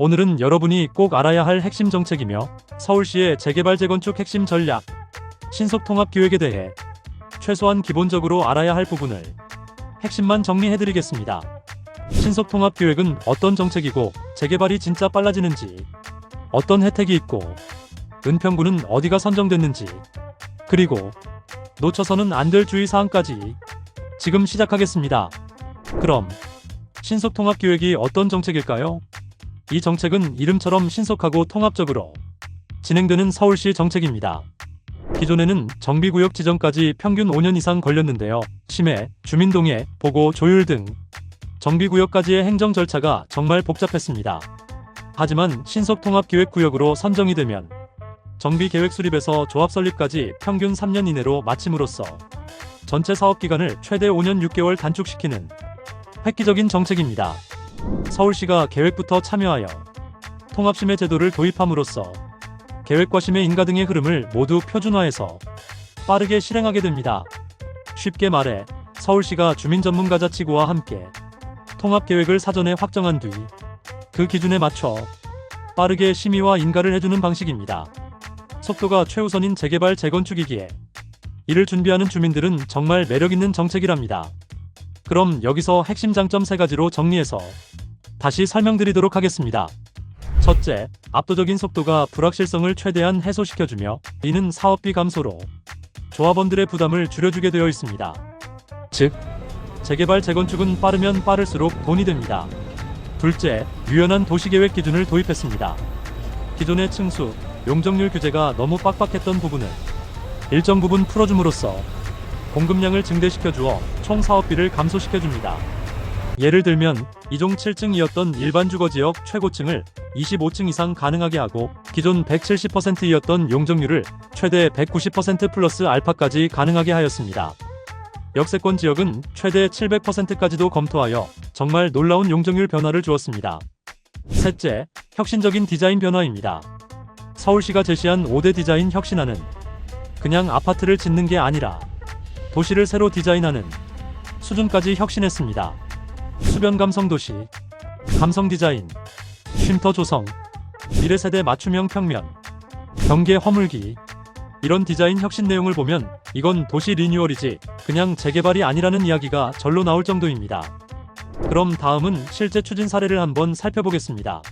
오늘은 여러분이 꼭 알아야 할 핵심 정책이며 서울시의 재개발 재건축 핵심 전략, 신속통합기획에 대해 최소한 기본적으로 알아야 할 부분을 핵심만 정리해드리겠습니다. 신속통합기획은 어떤 정책이고 재개발이 진짜 빨라지는지, 어떤 혜택이 있고 은평구는 어디가 선정됐는지, 그리고 놓쳐서는 안 될 주의사항까지 지금 시작하겠습니다. 그럼 신속통합기획이 어떤 정책일까요? 이 정책은 이름처럼 신속하고 통합적으로 진행되는 서울시 정책입니다. 기존에는 정비구역 지정까지 평균 5년 이상 걸렸는데요. 심해, 주민동의, 보고, 조율 등 정비구역까지의 행정 절차가 정말 복잡했습니다. 하지만 신속통합기획구역으로 선정이 되면 정비계획 수립에서 조합 설립까지 평균 3년 이내로 마침으로써 전체 사업기간을 최대 5년 6개월 단축시키는 획기적인 정책입니다. 서울시가 계획부터 참여하여 통합심의 제도를 도입함으로써 계획과 심의 인가 등의 흐름을 모두 표준화해서 빠르게 실행하게 됩니다. 쉽게 말해 서울시가 주민전문가자치구와 함께 통합계획을 사전에 확정한 뒤 그 기준에 맞춰 빠르게 심의와 인가를 해주는 방식입니다. 속도가 최우선인 재개발 재건축이기에 이를 준비하는 주민들은 정말 매력있는 정책이랍니다. 그럼 여기서 핵심 장점 3가지로 정리해서 다시 설명드리도록 하겠습니다. 첫째, 압도적인 속도가 불확실성을 최대한 해소시켜주며 이는 사업비 감소로 조합원들의 부담을 줄여주게 되어 있습니다. 즉, 재개발 재건축은 빠르면 빠를수록 돈이 됩니다. 둘째, 유연한 도시계획 기준을 도입했습니다. 기존의 층수, 용적률 규제가 너무 빡빡했던 부분을 일정 부분 풀어줌으로써 공급량을 증대시켜 주어 총 사업비를 감소시켜 줍니다. 예를 들면 2종 7층이었던 일반 주거지역 최고층을 25층 이상 가능하게 하고 기존 170%이었던 용적률을 최대 190% 플러스 알파까지 가능하게 하였습니다. 역세권 지역은 최대 700%까지도 검토하여 정말 놀라운 용적률 변화를 주었습니다. 셋째, 혁신적인 디자인 변화입니다. 서울시가 제시한 5대 디자인 혁신안은 그냥 아파트를 짓는 게 아니라 도시를 새로 디자인하는 수준까지 혁신했습니다. 수변 감성 도시, 감성 디자인, 쉼터 조성, 미래세대 맞춤형 평면, 경계 허물기, 이런 디자인 혁신 내용을 보면 이건 도시 리뉴얼이지 그냥 재개발이 아니라는 이야기가 절로 나올 정도입니다. 그럼 다음은 실제 추진 사례를 한번 살펴보겠습니다.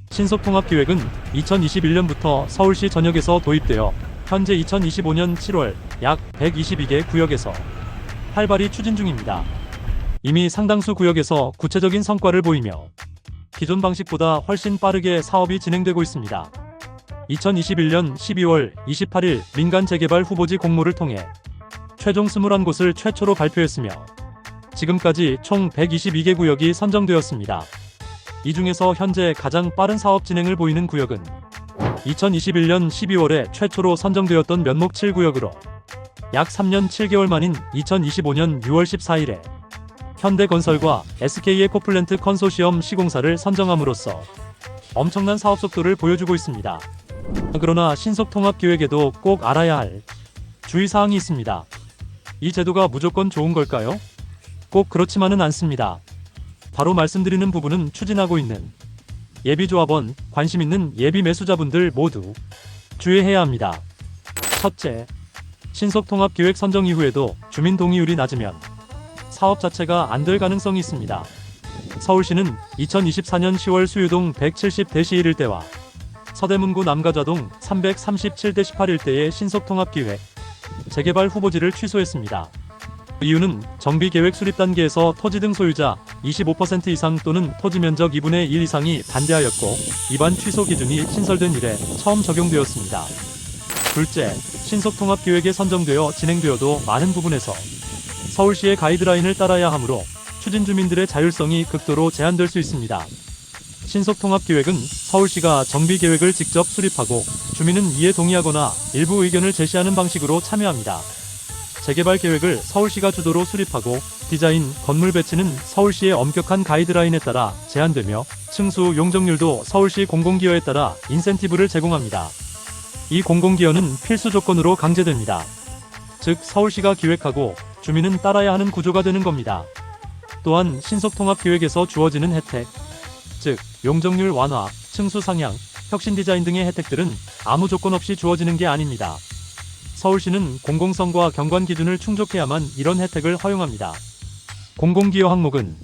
신속통합기획은 2021년부터 서울시 전역에서 도입되어 현재 2025년 7월 약 122개 구역에서 활발히 추진 중입니다. 이미 상당수 구역에서 구체적인 성과를 보이며 기존 방식보다 훨씬 빠르게 사업이 진행되고 있습니다. 2021년 12월 28일 민간 재개발 후보지 공모를 통해 최종 21곳을 최초로 발표했으며 지금까지 총 122개 구역이 선정되었습니다. 이 중에서 현재 가장 빠른 사업 진행을 보이는 구역은 2021년 12월에 최초로 선정되었던 면목 7구역으로 약 3년 7개월 만인 2025년 6월 14일에 현대건설과 SK에코플랜트 컨소시엄 시공사를 선정함으로써 엄청난 사업 속도를 보여주고 있습니다. 그러나 신속통합기획에도 꼭 알아야 할 주의사항이 있습니다. 이 제도가 무조건 좋은 걸까요? 꼭 그렇지만은 않습니다. 바로 말씀드리는 부분은 추진하고 있는 예비조합원, 관심 있는 예비 매수자분들 모두 주의해야 합니다. 첫째, 신속통합기획 선정 이후에도 주민 동의율이 낮으면 사업 자체가 안 될 가능성이 있습니다. 서울시는 2024년 10월 수유동 170-1 일대와 서대문구 남가좌동 337-18 일대의 신속통합기획 재개발 후보지를 취소했습니다. 이유는 정비계획 수립 단계에서 토지 등 소유자 25% 이상 또는 토지 면적 2분의 1 이상이 반대하였고 이반 취소 기준이 신설된 이래 처음 적용되었습니다. 둘째, 신속통합기획에 선정되어 진행되어도 많은 부분에서 서울시의 가이드라인을 따라야 하므로 추진 주민들의 자율성이 극도로 제한될 수 있습니다. 신속통합기획은 서울시가 정비계획을 직접 수립하고 주민은 이에 동의하거나 일부 의견을 제시하는 방식으로 참여합니다. 재개발 계획을 서울시가 주도로 수립하고 디자인, 건물 배치는 서울시의 엄격한 가이드라인에 따라 제한되며 층수, 용적률도 서울시 공공기여에 따라 인센티브를 제공합니다. 이 공공기여는 필수 조건으로 강제됩니다. 즉 서울시가 기획하고 주민은 따라야 하는 구조가 되는 겁니다. 또한 신속통합기획에서 주어지는 혜택, 즉 용적률 완화, 층수 상향, 혁신 디자인 등의 혜택들은 아무 조건 없이 주어지는 게 아닙니다. 서울시는 공공성과 경관 기준을 충족해야만 이런 혜택을 허용합니다. 공공기여 항목은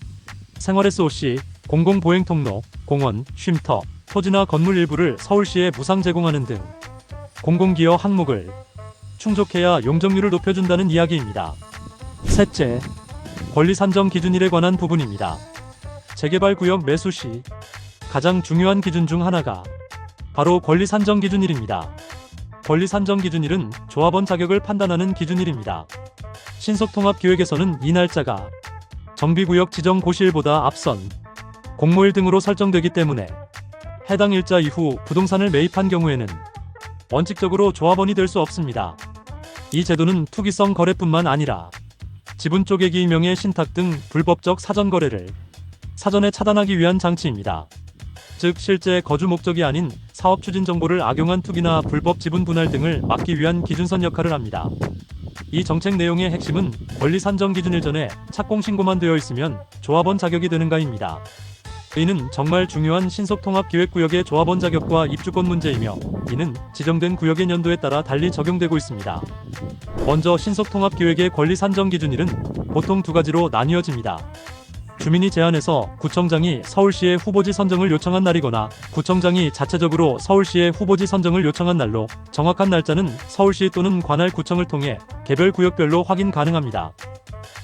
생활 SOC, 공공보행통로, 공원, 쉼터, 토지나 건물 일부를 서울시에 무상 제공하는 등 공공기여 항목을 충족해야 용적률을 높여준다는 이야기입니다. 셋째, 권리 산정 기준일에 관한 부분입니다. 재개발구역 매수 시 가장 중요한 기준 중 하나가 바로 권리 산정 기준일입니다. 권리 산정 기준일은 조합원 자격을 판단하는 기준일입니다. 신속통합기획에서는 이 날짜가 정비구역 지정 고시일보다 앞선 공모일 등으로 설정되기 때문에 해당 일자 이후 부동산을 매입한 경우에는 원칙적으로 조합원이 될 수 없습니다. 이 제도는 투기성 거래뿐만 아니라 지분 쪼개기 명의 신탁 등 불법적 사전 거래를 사전에 차단하기 위한 장치입니다. 즉 실제 거주 목적이 아닌 사업 추진 정보를 악용한 투기나 불법 지분 분할 등을 막기 위한 기준선 역할을 합니다. 이 정책 내용의 핵심은 권리 산정 기준일 전에 착공 신고만 되어 있으면 조합원 자격이 되는가입니다. 이는 정말 중요한 신속통합기획구역의 조합원 자격과 입주권 문제이며 이는 지정된 구역의 연도에 따라 달리 적용되고 있습니다. 먼저 신속통합기획의 권리 산정 기준일은 보통 두 가지로 나뉘어집니다. 주민이 제안해서 구청장이 서울시에 후보지 선정을 요청한 날이거나 구청장이 자체적으로 서울시에 후보지 선정을 요청한 날로 정확한 날짜는 서울시 또는 관할 구청을 통해 개별 구역별로 확인 가능합니다.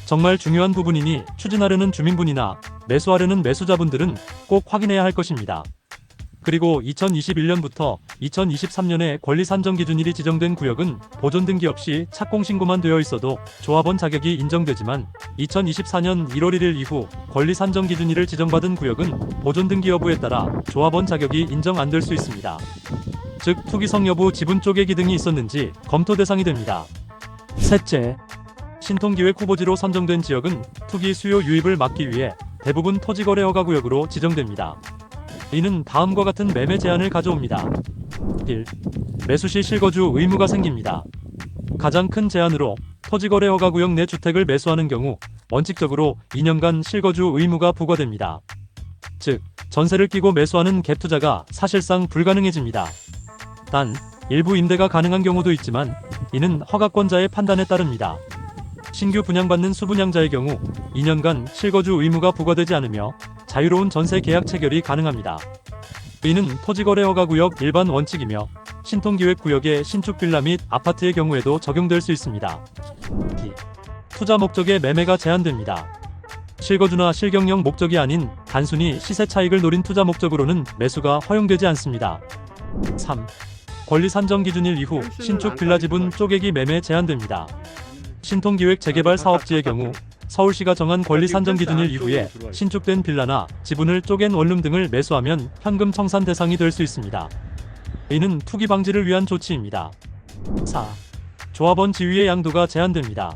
정말 중요한 부분이니 추진하려는 주민분이나 매수하려는 매수자분들은 꼭 확인해야 할 것입니다. 그리고 2021년부터 2023년에 권리 산정 기준일이 지정된 구역은 보존 등기 없이 착공 신고만 되어 있어도 조합원 자격이 인정되지만 2024년 1월 1일 이후 권리 산정 기준일을 지정받은 구역은 보존 등기 여부에 따라 조합원 자격이 인정 안 될 수 있습니다. 즉 투기성 여부, 지분 쪼개기 등이 있었는지 검토 대상이 됩니다. 셋째, 신통기획 후보지로 선정된 지역은 투기 수요 유입을 막기 위해 대부분 토지거래 허가구역으로 지정됩니다. 이는 다음과 같은 매매 제한을 가져옵니다. 1. 매수 시 실거주 의무가 생깁니다. 가장 큰 제한으로 토지거래 허가구역 내 주택을 매수하는 경우 원칙적으로 2년간 실거주 의무가 부과됩니다. 즉, 전세를 끼고 매수하는 갭투자가 사실상 불가능해집니다. 단, 일부 임대가 가능한 경우도 있지만 이는 허가권자의 판단에 따릅니다. 신규 분양받는 수분양자의 경우 2년간 실거주 의무가 부과되지 않으며 자유로운 전세 계약 체결이 가능합니다. 이는 토지거래 허가구역 일반 원칙이며 신통기획구역의 신축 빌라 및 아파트의 경우에도 적용될 수 있습니다. 투자 목적의 매매가 제한됩니다. 실거주나 실경영 목적이 아닌 단순히 시세 차익을 노린 투자 목적으로는 매수가 허용되지 않습니다. 3. 권리 산정 기준일 이후 신축 빌라 지분 쪼개기 매매 제한됩니다. 신통기획 재개발 사업지의 경우 서울시가 정한 권리 산정 기준일 이후에 신축된 빌라나 지분을 쪼갠 원룸 등을 매수하면 현금 청산 대상이 될 수 있습니다. 이는 투기 방지를 위한 조치입니다. 4. 조합원 지위의 양도가 제한됩니다.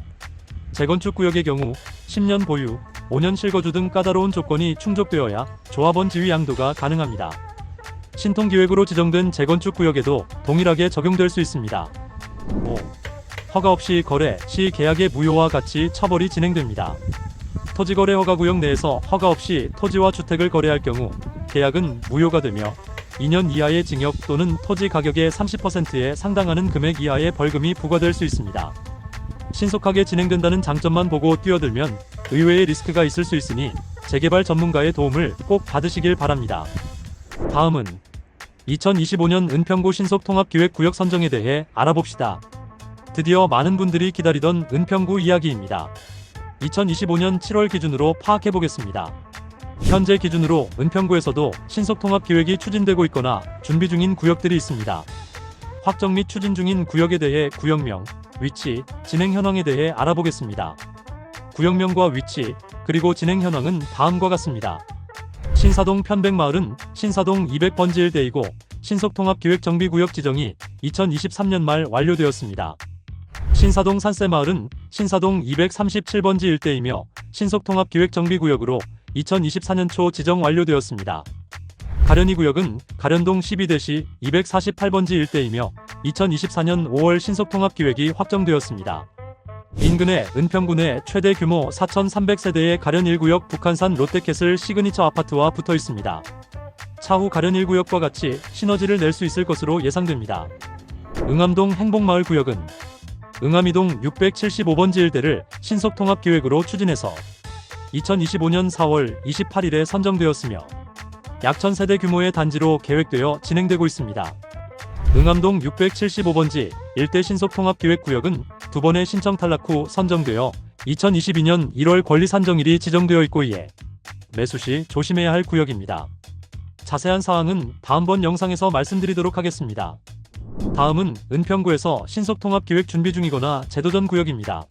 재건축 구역의 경우 10년 보유, 5년 실거주 등 까다로운 조건이 충족되어야 조합원 지위 양도가 가능합니다. 신통기획으로 지정된 재건축 구역에도 동일하게 적용될 수 있습니다. 5. 허가 없이 거래 시 계약의 무효와 같이 처벌이 진행됩니다. 토지거래 허가구역 내에서 허가 없이 토지와 주택을 거래할 경우 계약은 무효가 되며 2년 이하의 징역 또는 토지 가격의 30%에 상당하는 금액 이하의 벌금이 부과될 수 있습니다. 신속하게 진행된다는 장점만 보고 뛰어들면 의외의 리스크가 있을 수 있으니 재개발 전문가의 도움을 꼭 받으시길 바랍니다. 다음은 2025년 은평구 신속통합기획구역 선정에 대해 알아봅시다. 드디어 많은 분들이 기다리던 은평구 이야기입니다. 2025년 7월 기준으로 파악해보겠습니다. 현재 기준으로 은평구에서도 신속통합기획이 추진되고 있거나 준비 중인 구역들이 있습니다. 확정 및 추진 중인 구역에 대해 구역명, 위치, 진행 현황에 대해 알아보겠습니다. 구역명과 위치, 그리고 진행 현황은 다음과 같습니다. 신사동 편백마을은 신사동 200번지 일대이고 신속통합기획 정비구역 지정이 2023년 말 완료되었습니다. 신사동 산세마을은 신사동 237번지 일대이며 신속통합기획 정비구역으로 2024년 초 지정 완료되었습니다. 가련이 구역은 가련동 12대시 248번지 일대이며 2024년 5월 신속통합기획이 확정되었습니다. 인근에 은평구 내 최대 규모 4,300세대의 가련 1구역 북한산 롯데캐슬 시그니처 아파트와 붙어 있습니다. 차후 가련 1구역과 같이 시너지를 낼 수 있을 것으로 예상됩니다. 응암동 행복마을 구역은 응암이동 675번지 일대를 신속통합기획으로 추진해서 2025년 4월 28일에 선정되었으며 약 1000세대 규모의 단지로 계획되어 진행되고 있습니다. 응암동 675번지 일대 신속통합기획구역은 2번의 신청 탈락 후 선정되어 2022년 1월 권리산정일이 지정되어 있고 이에 매수 시 조심해야 할 구역입니다. 자세한 사항은 다음번 영상에서 말씀드리도록 하겠습니다. 다음은 은평구에서 신속통합기획 준비 중이거나 재도전 구역입니다.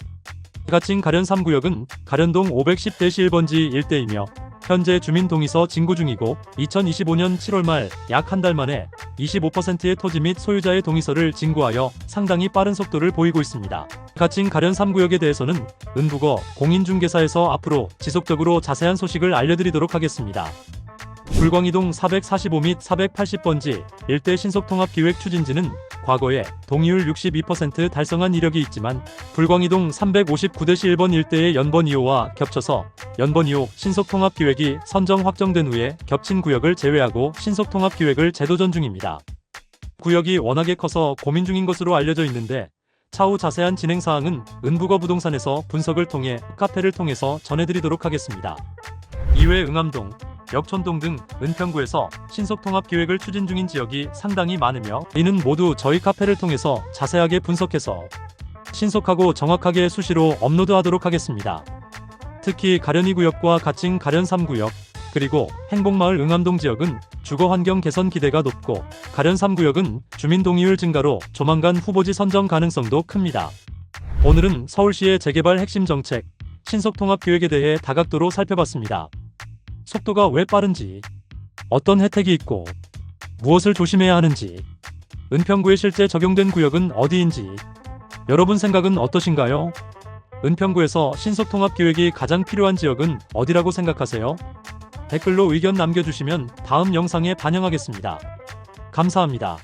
가칭 가련 3구역은 가련동 510-1번지 일대이며 현재 주민 동의서 진구 중이고 2025년 7월 말 약 한 달 만에 25%의 토지 및 소유자의 동의서를 진구하여 상당히 빠른 속도를 보이고 있습니다. 가칭 가련 3구역에 대해서는 은부거 공인중개사에서 앞으로 지속적으로 자세한 소식을 알려드리도록 하겠습니다. 불광이동 445 및 480번지 일대 신속통합기획 추진지는 과거에 동의율 62% 달성한 이력이 있지만 불광이동 359-1번 일대의 연번 2호와 겹쳐서 연번 2호 신속통합기획이 선정 확정된 후에 겹친 구역을 제외하고 신속통합기획을 재도전 중입니다. 구역이 워낙에 커서 고민 중인 것으로 알려져 있는데 차후 자세한 진행사항은 은부거 부동산에서 분석을 통해 카페를 통해서 전해드리도록 하겠습니다. 이외 응암동, 역촌동 등 은평구에서 신속통합기획을 추진 중인 지역이 상당히 많으며 이는 모두 저희 카페를 통해서 자세하게 분석해서 신속하고 정확하게 수시로 업로드하도록 하겠습니다. 특히 가련 2구역과 가칭 가련 3구역 그리고 행복마을 응암동 지역은 주거환경 개선 기대가 높고 가련 3구역은 주민 동의율 증가로 조만간 후보지 선정 가능성도 큽니다. 오늘은 서울시의 재개발 핵심 정책, 신속통합기획에 대해 다각도로 살펴봤습니다. 속도가 왜 빠른지, 어떤 혜택이 있고, 무엇을 조심해야 하는지, 은평구에 실제 적용된 구역은 어디인지, 여러분 생각은 어떠신가요? 은평구에서 신속통합기획이 가장 필요한 지역은 어디라고 생각하세요? 댓글로 의견 남겨주시면 다음 영상에 반영하겠습니다. 감사합니다.